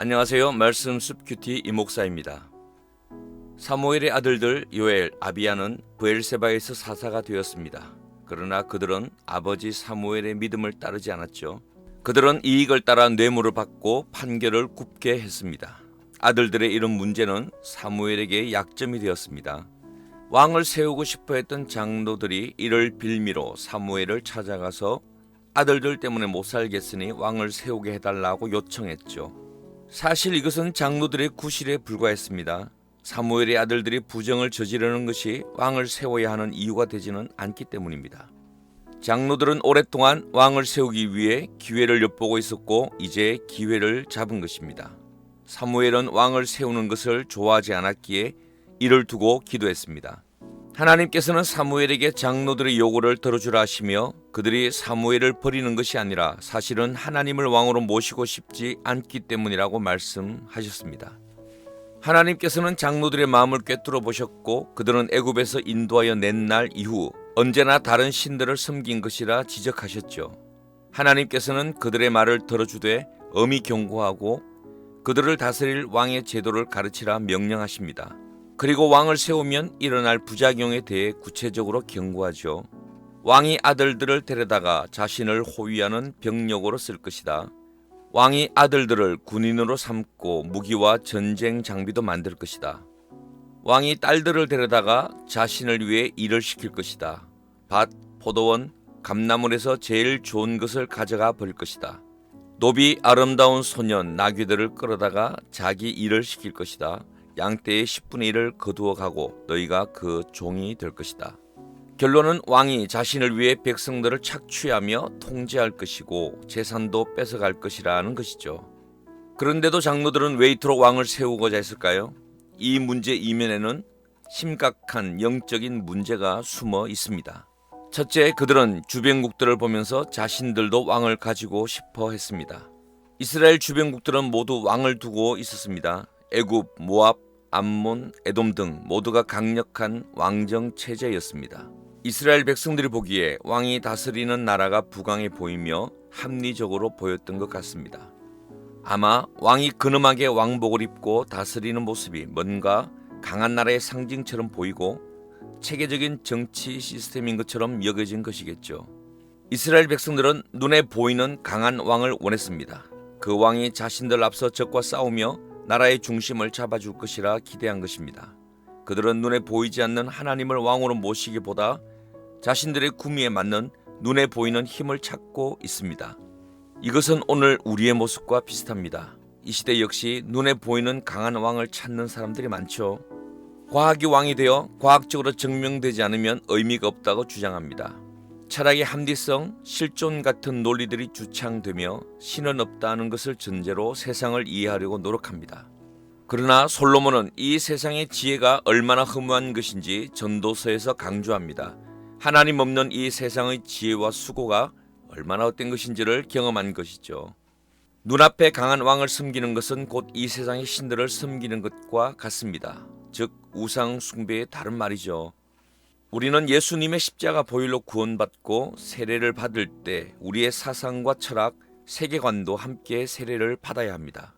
안녕하세요. 말씀 숲큐티 이목사입니다. 사무엘의 아들들 요엘, 아비야는 브엘세바에서 사사가 되었습니다. 그러나 그들은 아버지 사무엘의 믿음을 따르지 않았죠. 그들은 이익을 따라 뇌물을 받고 판결을 굽게 했습니다. 아들들의 이런 문제는 사무엘에게 약점이 되었습니다. 왕을 세우고 싶어 했던 장로들이 이를 빌미로 사무엘을 찾아가서 아들들 때문에 못 살겠으니 왕을 세우게 해달라고 요청했죠. 사실 이것은 장로들의 구실에 불과했습니다. 사무엘의 아들들이 부정을 저지르는 것이 왕을 세워야 하는 이유가 되지는 않기 때문입니다. 장로들은 오랫동안 왕을 세우기 위해 기회를 엿보고 있었고 이제 기회를 잡은 것입니다. 사무엘은 왕을 세우는 것을 좋아하지 않았기에 이를 두고 기도했습니다. 하나님께서는 사무엘에게 장로들의 요구를 들어주라 하시며 그들이 사무엘을 버리는 것이 아니라 사실은 하나님을 왕으로 모시고 싶지 않기 때문이라고 말씀하셨습니다. 하나님께서는 장로들의 마음을 꿰뚫어 보셨고 그들은 애굽에서 인도하여 낸 날 이후 언제나 다른 신들을 섬긴 것이라 지적하셨죠. 하나님께서는 그들의 말을 들어주되 엄히 경고하고 그들을 다스릴 왕의 제도를 가르치라 명령하십니다. 그리고 왕을 세우면 일어날 부작용에 대해 구체적으로 경고하죠. 왕이 아들들을 데려다가 자신을 호위하는 병력으로 쓸 것이다. 왕이 아들들을 군인으로 삼고 무기와 전쟁 장비도 만들 것이다. 왕이 딸들을 데려다가 자신을 위해 일을 시킬 것이다. 밭, 포도원, 감나물에서 제일 좋은 것을 가져가 버릴 것이다. 노비 아름다운 소년, 나귀들을 끌어다가 자기 일을 시킬 것이다. 양떼의 10분의 1을 거두어 가고 너희가 그 종이 될 것이다. 결론은 왕이 자신을 위해 백성들을 착취하며 통제할 것이고 재산도 뺏어갈 것이라는 것이죠. 그런데도 장로들은 왜 이토록 왕을 세우고자 했을까요? 이 문제 이면에는 심각한 영적인 문제가 숨어 있습니다. 첫째, 그들은 주변국들을 보면서 자신들도 왕을 가지고 싶어 했습니다. 이스라엘 주변국들은 모두 왕을 두고 있었습니다. 애굽, 모압, 암몬, 에돔 등 모두가 강력한 왕정 체제였습니다. 이스라엘 백성들이 보기에 왕이 다스리는 나라가 부강해 보이며 합리적으로 보였던 것 같습니다. 아마 왕이 근엄하게 왕복을 입고 다스리는 모습이 뭔가 강한 나라의 상징처럼 보이고 체계적인 정치 시스템인 것처럼 여겨진 것이겠죠. 이스라엘 백성들은 눈에 보이는 강한 왕을 원했습니다. 그 왕이 자신들 앞서 적과 싸우며 나라의 중심을 잡아줄 것이라 기대한 것입니다. 그들은 눈에 보이지 않는 하나님을 왕으로 모시기보다 자신들의 구미에 맞는 눈에 보이는 힘을 찾고 있습니다. 이것은 오늘 우리의 모습과 비슷합니다. 이 시대 역시 눈에 보이는 강한 왕을 찾는 사람들이 많죠. 과학이 왕이 되어 과학적으로 증명되지 않으면 의미가 없다고 주장합니다. 철학의 합리성, 실존 같은 논리들이 주창되며 신은 없다는 것을 전제로 세상을 이해하려고 노력합니다. 그러나 솔로몬은 이 세상의 지혜가 얼마나 허무한 것인지 전도서에서 강조합니다. 하나님 없는 이 세상의 지혜와 수고가 얼마나 헛된 것인지를 경험한 것이죠. 눈앞에 강한 왕을 섬기는 것은 곧 이 세상의 신들을 섬기는 것과 같습니다. 즉 우상 숭배의 다른 말이죠. 우리는 예수님의 십자가 보혈로 구원받고 세례를 받을 때 우리의 사상과 철학, 세계관도 함께 세례를 받아야 합니다.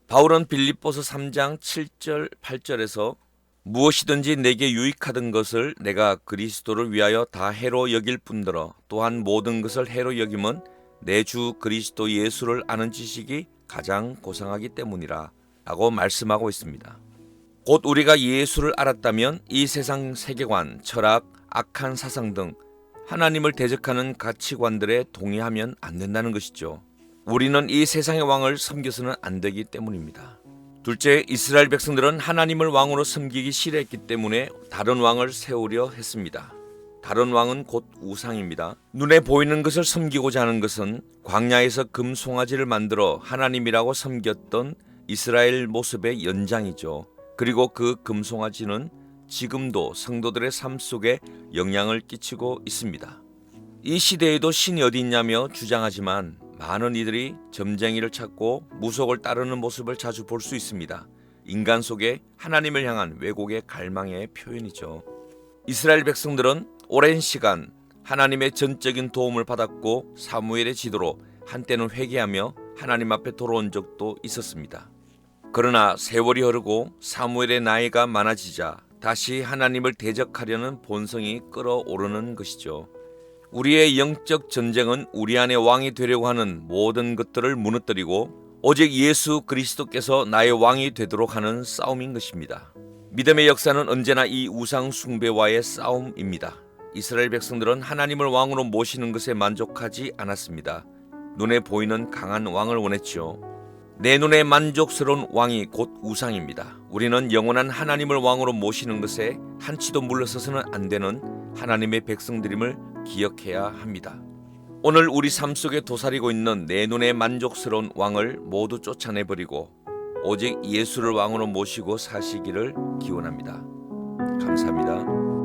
바울은 빌립보서 3장 7절 8절에서 무엇이든지 내게 유익하던 것을 내가 그리스도를 위하여 다 해로 여길 뿐더러 또한 모든 것을 해로 여김은 내 주 그리스도 예수를 아는 지식이 가장 고상하기 때문이라 라고 말씀하고 있습니다. 곧 우리가 예수를 알았다면 이 세상 세계관, 철학, 악한 사상 등 하나님을 대적하는 가치관들에 동의하면 안 된다는 것이죠. 우리는 이 세상의 왕을 섬겨서는 안 되기 때문입니다. 둘째, 이스라엘 백성들은 하나님을 왕으로 섬기기 싫어했기 때문에 다른 왕을 세우려 했습니다. 다른 왕은 곧 우상입니다. 눈에 보이는 것을 섬기고자 하는 것은 광야에서 금송아지를 만들어 하나님이라고 섬겼던 이스라엘 모습의 연장이죠. 그리고 그 금송아지는 지금도 성도들의 삶 속에 영향을 끼치고 있습니다. 이 시대에도 신이 어디 있냐며 주장하지만 많은 이들이 점쟁이를 찾고 무속을 따르는 모습을 자주 볼 수 있습니다. 인간 속에 하나님을 향한 왜곡의 갈망의 표현이죠. 이스라엘 백성들은 오랜 시간 하나님의 전적인 도움을 받았고 사무엘의 지도로 한때는 회개하며 하나님 앞에 돌아온 적도 있었습니다. 그러나 세월이 흐르고 사무엘의 나이가 많아지자 다시 하나님을 대적하려는 본성이 끌어오르는 것이죠. 우리의 영적 전쟁은 우리 안에 왕이 되려고 하는 모든 것들을 무너뜨리고 오직 예수 그리스도께서 나의 왕이 되도록 하는 싸움인 것입니다. 믿음의 역사는 언제나 이 우상 숭배와의 싸움입니다. 이스라엘 백성들은 하나님을 왕으로 모시는 것에 만족하지 않았습니다. 눈에 보이는 강한 왕을 원했죠. 내 눈에 만족스러운 왕이 곧 우상입니다. 우리는 영원한 하나님을 왕으로 모시는 것에 한치도 물러서서는 안 되는 하나님의 백성들임을 기억해야 합니다. 오늘 우리 삶 속에 도사리고 있는 내 눈에 만족스러운 왕을 모두 쫓아내버리고 오직 예수를 왕으로 모시고 사시기를 기원합니다. 감사합니다.